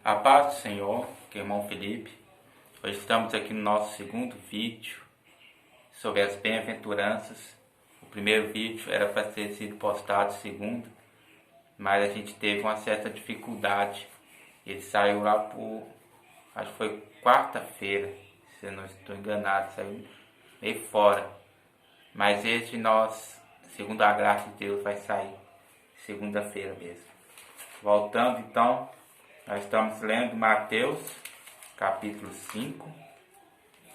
A paz do Senhor, que é o irmão Felipe. Hoje estamos aqui no nosso segundo vídeo sobre as bem-aventuranças. O primeiro vídeo era para ter sido postado segundo, mas a gente teve uma certa dificuldade. Ele saiu lá por, acho que foi quarta-feira, se eu não estou enganado, saiu meio fora. Mas esse nós, segundo a graça de Deus, vai sair segunda-feira mesmo. Voltando então, nós estamos lendo Mateus, capítulo 5,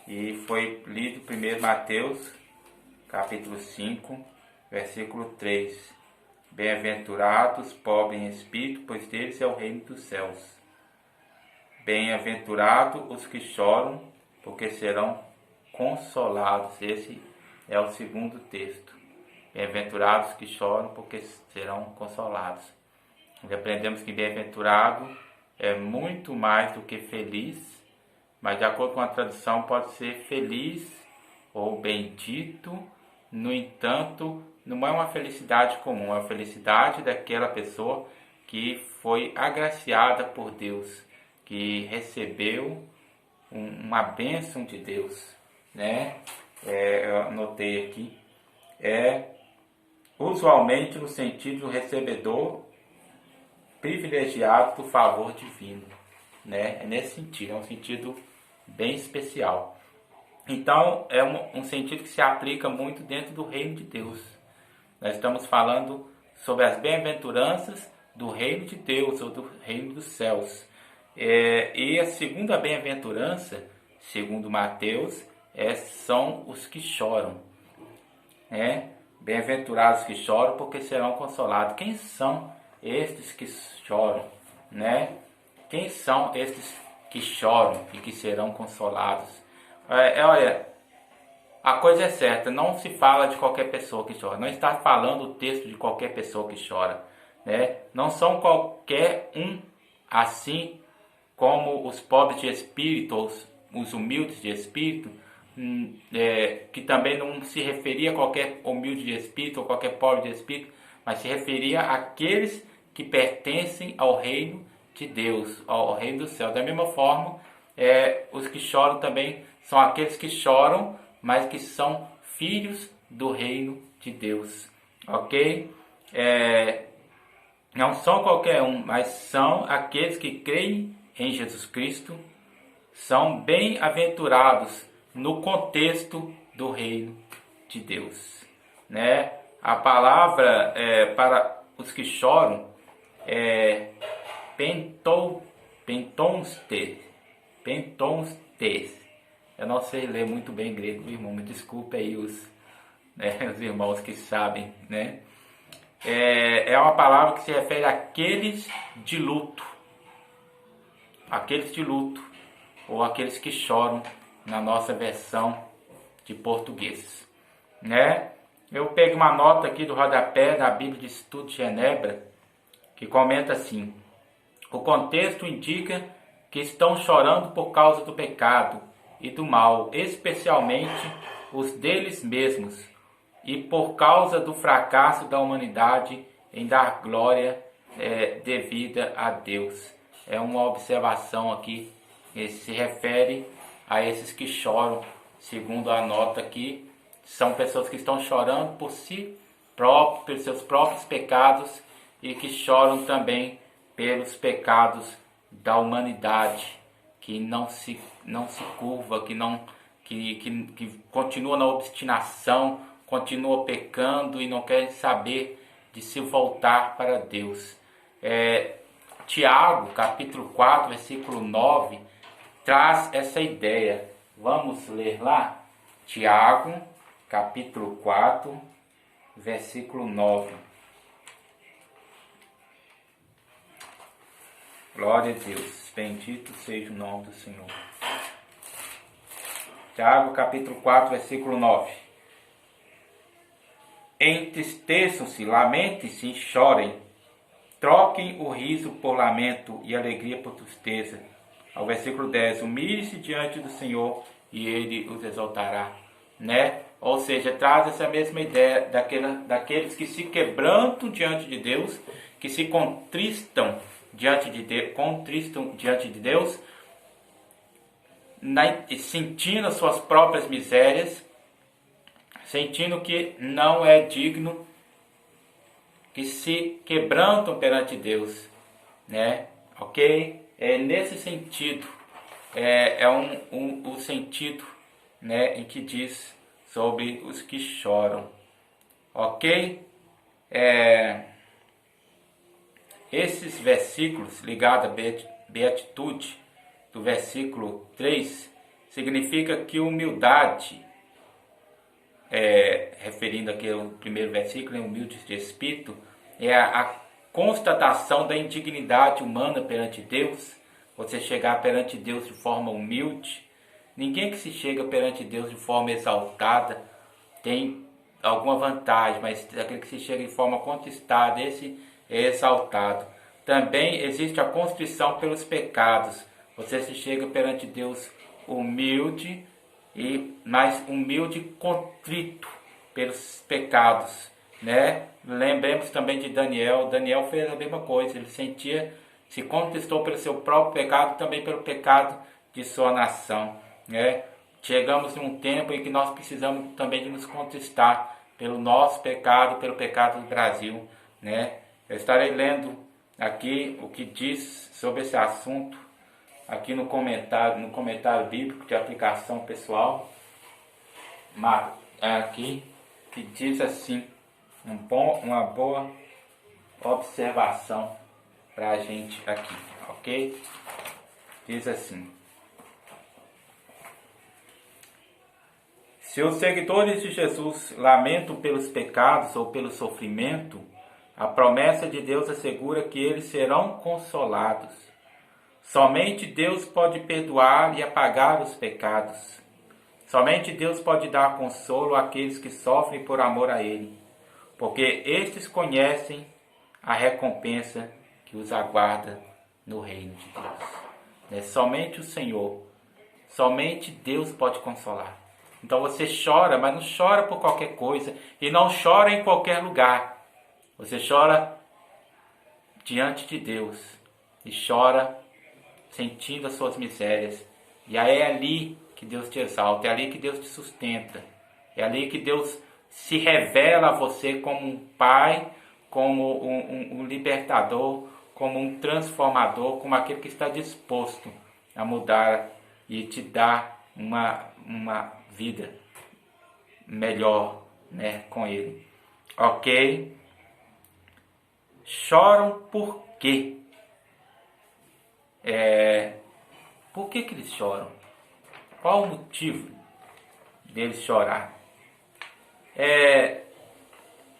e foi lido primeiro Mateus, capítulo 5, versículo 3. Bem-aventurados, pobres em espírito, pois deles é o reino dos céus. Bem-aventurados os que choram, porque serão consolados. Esse é o segundo texto. Bem-aventurados que choram, porque serão consolados. Nós aprendemos que bem-aventurado é muito mais do que feliz, mas de acordo com a tradução pode ser feliz ou bendito. No entanto, não é uma felicidade comum, é a felicidade daquela pessoa que foi agraciada por Deus, que recebeu uma bênção de Deus, né? Eu anotei aqui, usualmente no sentido do recebedor privilegiado do favor divino, né? É nesse sentido, é um sentido bem especial. Então, é um sentido que se aplica muito dentro do reino de Deus. Nós estamos falando sobre as bem-aventuranças do reino de Deus, ou do reino dos céus. E a segunda bem-aventurança, segundo Mateus, são os que choram, né? Bem-aventurados que choram, porque serão consolados. Quem são estes que choram, né? Quem são estes que choram e que serão consolados? Olha, a coisa é certa, não se fala de qualquer pessoa que chora, não está falando o texto de qualquer pessoa que chora, né? Não são qualquer um, assim como os pobres de espírito, os humildes de espírito, que também não se referia a qualquer humilde de espírito ou qualquer pobre de espírito, mas se referia àqueles que pertencem ao reino de Deus, ao reino do céu. Da mesma forma, os que choram também são aqueles que choram, mas que são filhos do reino de Deus, ok? Não são qualquer um, mas são aqueles que creem em Jesus Cristo, são bem-aventurados no contexto do reino de Deus, né? A palavra para os que choram é pentonste. Eu não sei ler muito bem grego, irmão, me desculpe aí os irmãos que sabem, né? É uma palavra que se refere àqueles de luto, ou aqueles que choram na nossa versão de português, né? Eu pego uma nota aqui do rodapé da Bíblia de Estudo de Genebra, que comenta assim: o contexto indica que estão chorando por causa do pecado e do mal, especialmente os deles mesmos, e por causa do fracasso da humanidade em dar glória devida a Deus. É uma observação aqui que se refere a esses que choram, segundo a nota aqui. São pessoas que estão chorando por si próprios, pelos seus próprios pecados, e que choram também pelos pecados da humanidade, que não se curva, que continua na obstinação, continua pecando e não quer saber de se voltar para Deus. Tiago, capítulo 4, versículo 9, traz essa ideia. Vamos ler lá? Tiago, capítulo 4, versículo 9. Glória a Deus, bendito seja o nome do Senhor. Tiago, capítulo 4, versículo 9. Entristeçam-se, lamentem-se e chorem. Troquem o riso por lamento e alegria por tristeza. Ao versículo 10. Humilhe-se diante do Senhor e Ele os exaltará. Né? Ou seja, traz essa mesma ideia daqueles que se quebrantam diante de Deus, que se contristam diante de Deus, contrito diante de Deus, sentindo as suas próprias misérias, sentindo que não é digno, que se quebrantam perante Deus, né? Ok? É nesse sentido, o sentido, né, em que diz sobre os que choram, ok? Esses versículos ligados à beatitude, do versículo 3, significa que humildade, referindo aqui ao primeiro versículo, humildes de espírito, é a constatação da indignidade humana perante Deus. Você chegar perante Deus de forma humilde. Ninguém que se chega perante Deus de forma exaltada tem alguma vantagem, mas aquele que se chega de forma contristada, esse é exaltado. Também existe a constrição pelos pecados. Você se chega perante Deus humilde, mas humilde e contrito pelos pecados, né? Lembremos também de Daniel. Daniel fez a mesma coisa, ele se contristou pelo seu próprio pecado, também pelo pecado de sua nação, né? Chegamos num tempo em que nós precisamos também de nos contristar pelo nosso pecado, pelo pecado do Brasil, né? Eu estarei lendo aqui o que diz sobre esse assunto aqui no comentário bíblico de aplicação pessoal, aqui, que diz assim, uma boa observação para a gente aqui, ok? Diz assim: se os seguidores de Jesus lamentam pelos pecados ou pelo sofrimento, a promessa de Deus assegura que eles serão consolados. Somente Deus pode perdoar e apagar os pecados. Somente Deus pode dar consolo àqueles que sofrem por amor a Ele, porque estes conhecem a recompensa que os aguarda no reino de Deus. Somente o Senhor, somente Deus pode consolar. Então você chora, mas não chora por qualquer coisa e não chora em qualquer lugar. Você chora diante de Deus e chora sentindo as suas misérias. E aí é ali que Deus te exalta, é ali que Deus te sustenta, é ali que Deus se revela a você como um pai, como um libertador, como um transformador, como aquele que está disposto a mudar e te dar uma vida melhor, né, com Ele. Ok? Choram por quê? Por que eles choram? Qual o motivo deles chorar?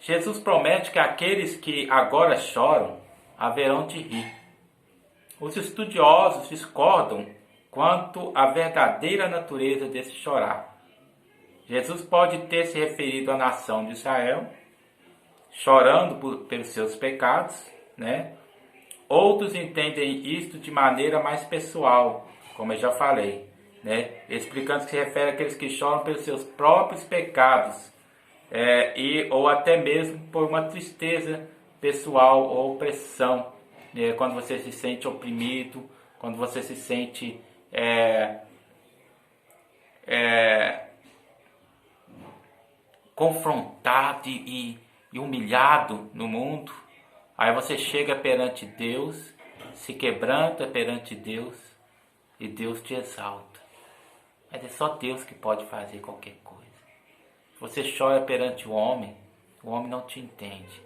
Jesus promete que aqueles que agora choram haverão de rir. Os estudiosos discordam quanto à verdadeira natureza desse chorar. Jesus pode ter se referido à nação de Israel, chorando pelos seus pecados, né? Outros entendem isto de maneira mais pessoal, como eu já falei, né? Explicando que se refere àqueles que choram pelos seus próprios pecados, ou até mesmo por uma tristeza pessoal ou opressão, né? Quando você se sente oprimido, quando você se sente confrontado e humilhado no mundo. Aí você chega perante Deus, se quebranta perante Deus e Deus te exalta. Mas é só Deus que pode fazer qualquer coisa. Se você chora perante o homem não te entende.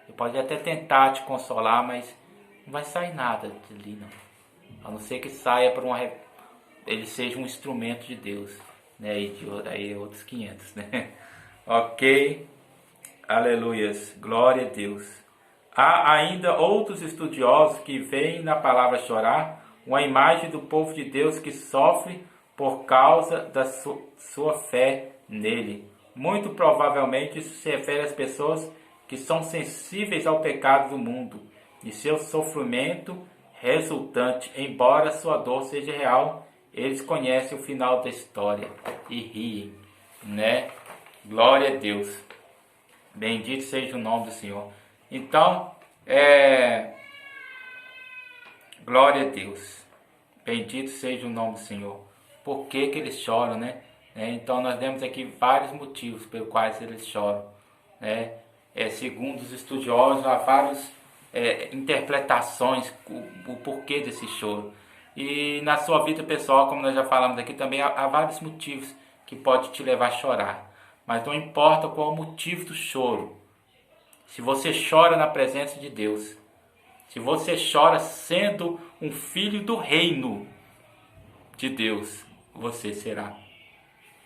Ele pode até tentar te consolar, mas não vai sair nada dali, não. A não ser que saia ele seja um instrumento de Deus, né? E aí outros 500, né? Ok? Aleluias, glória a Deus. Há ainda outros estudiosos que veem na palavra chorar uma imagem do povo de Deus que sofre por causa da sua fé nele. Muito provavelmente isso se refere às pessoas que são sensíveis ao pecado do mundo e seu sofrimento resultante, embora sua dor seja real, eles conhecem o final da história e riem, né? Glória a Deus. Bendito seja o nome do Senhor. Então, Glória a Deus. Bendito seja o nome do Senhor. Por que que eles choram, né? Então nós temos aqui vários motivos pelos quais eles choram, né? Segundo os estudiosos, há várias interpretações o porquê desse choro. E na sua vida pessoal, como nós já falamos aqui, também há vários motivos que podem te levar a chorar. Mas não importa qual o motivo do choro. Se você chora na presença de Deus, se você chora sendo um filho do reino de Deus, você será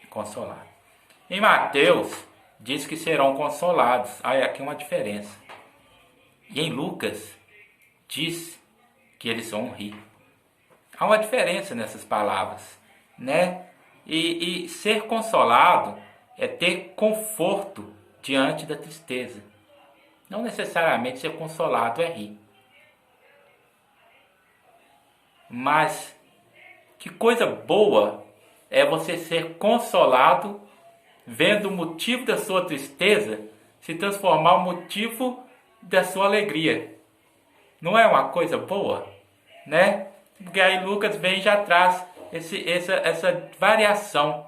consolado. Em Mateus, diz que serão consolados. Aí aqui uma diferença. E em Lucas, diz que eles vão rir. Há uma diferença nessas palavras, né? E ser consolado é ter conforto diante da tristeza. Não necessariamente ser consolado é rir. Mas que coisa boa é você ser consolado vendo o motivo da sua tristeza se transformar no motivo da sua alegria. Não é uma coisa boa, né? Porque aí Lucas vem e já traz essa variação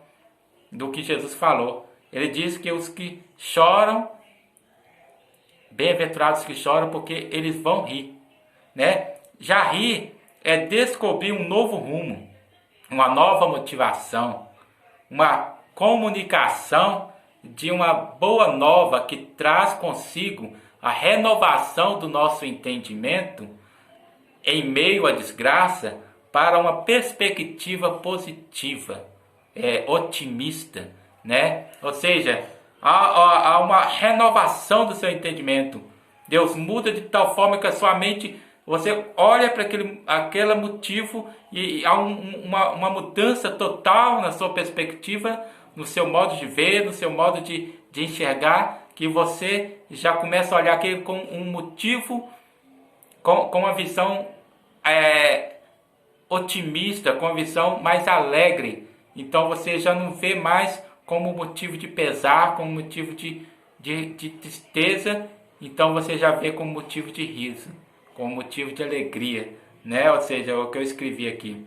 do que Jesus falou. Ele diz que os que choram, bem-aventurados que choram, porque eles vão rir, né? Já rir é descobrir um novo rumo, uma nova motivação, uma comunicação de uma boa nova que traz consigo a renovação do nosso entendimento em meio à desgraça para uma perspectiva positiva, otimista, né? Ou seja, há uma renovação do seu entendimento. Deus muda de tal forma que a sua mente, você olha para aquele motivo e há uma mudança total na sua perspectiva, no seu modo de ver, no seu modo de enxergar, que você já começa a olhar aquilo com um motivo, com uma visão otimista, com uma visão mais alegre. Então você já não vê mais como motivo de pesar, como motivo de tristeza, então você já vê como motivo de riso, como motivo de alegria, né? Ou seja, o que eu escrevi aqui.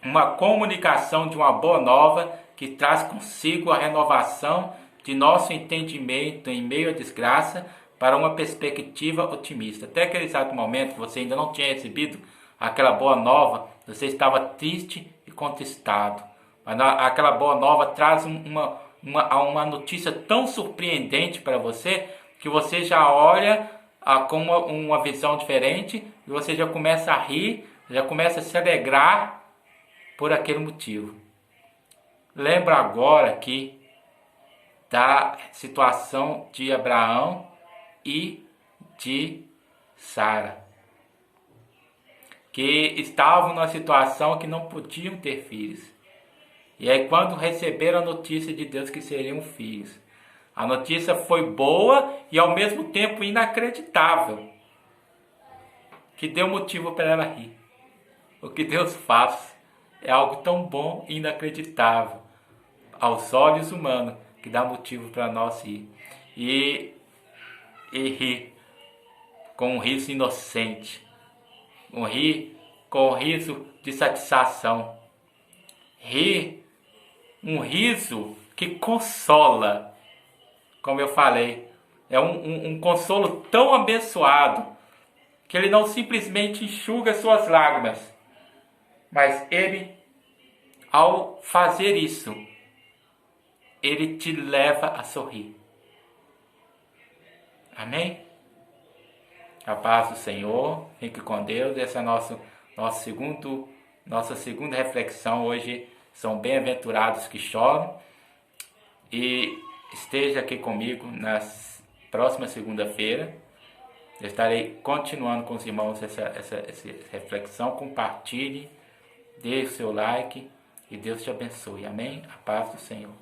Uma comunicação de uma boa nova que traz consigo a renovação de nosso entendimento em meio à desgraça para uma perspectiva otimista. Até aquele exato momento, você ainda não tinha recebido aquela boa nova, você estava triste e contristado. Mas aquela boa nova traz uma notícia tão surpreendente para você, que você já olha com uma visão diferente, e você já começa a rir, já começa a se alegrar por aquele motivo. Lembra agora aqui da situação de Abraão e de Sara, que estavam numa situação que não podiam ter filhos. E aí quando receberam a notícia de Deus que seriam filhos, a notícia foi boa e ao mesmo tempo inacreditável, que deu motivo para ela rir. O que Deus faz é algo tão bom e inacreditável aos olhos humanos, que dá motivo para nós rir. E rir com um riso inocente, rir com um riso de satisfação, rir um riso que consola. Como eu falei, é um consolo tão abençoado que ele não simplesmente enxuga suas lágrimas, mas ele, ao fazer isso, ele te leva a sorrir. Amém? A paz do Senhor, fique com Deus. Essa é nossa segunda reflexão hoje. São bem-aventurados que choram. E esteja aqui comigo na próxima segunda-feira. Eu estarei continuando com os irmãos essa reflexão. Compartilhe, dê o seu like e Deus te abençoe. Amém? A paz do Senhor.